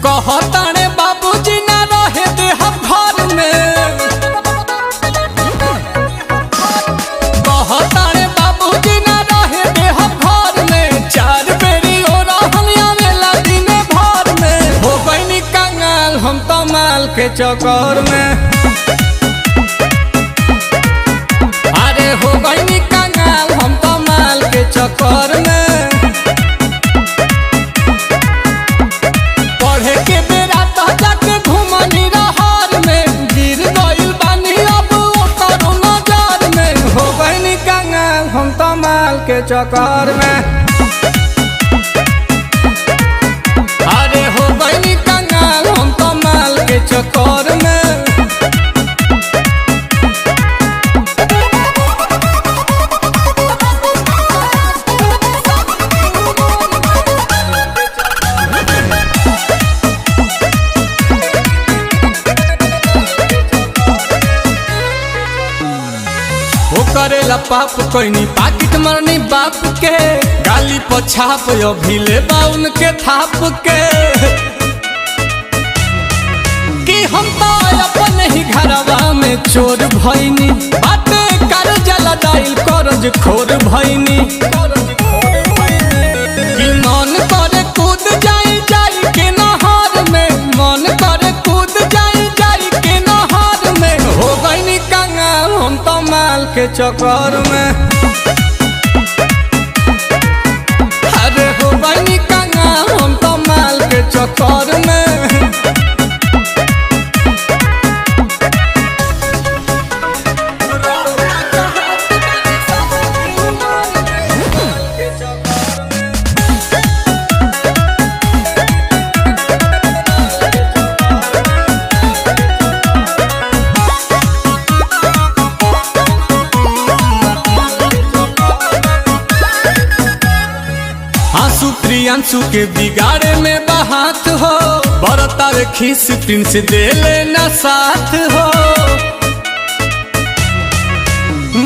कहताने बाबूजी ना रहे दे हम घर में, कहताने बाबूजी ना रहे दे हम घर में। चार बेरी हो रहलिया मेला दिन भर में, हो गईनी कंगाल हम तो माल के चक्कर में। अरे हो गईनी कंगाल हम तो माल के चक्कर में। के चक्कर में अरे हो गई कंगाल हम तो माल के चक्कर में। करेला पाप कोई पाकिट मरनी बाप के, गाली पछाप अभिले बाउन के थाप के। कि हम तो अपन ही घरवा में चोर भईनी, बाटे कर जला दाइल करज खोर भईनी। कि मन करे कूद जाई जाई के नहर में, मन करे कूद जाई जाई के नहर में। हो गईनी कंगाल हम तो माल के चक्कर में। अरे हो गईनी कंगाल हम तो माल के चक्कर में। प्रियांशु के बिगाड़े में बहात हो, बरतावे खीस प्रिंस दे लेना साथ हो।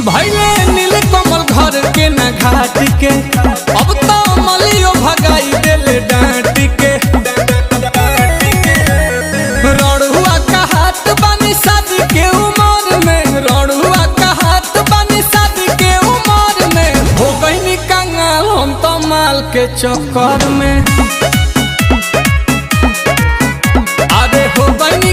भैले नील कमल घर के न घाट के, अब तो मलियो भगाई देले डांट के। रड़ुआ का हाथ बानी शादी के उमर में, रड़ुआ का हाथ बानी शादी के उमर में। हो गईनी कंगाल हम तो माल के चक्कर में। अरे हो गईनी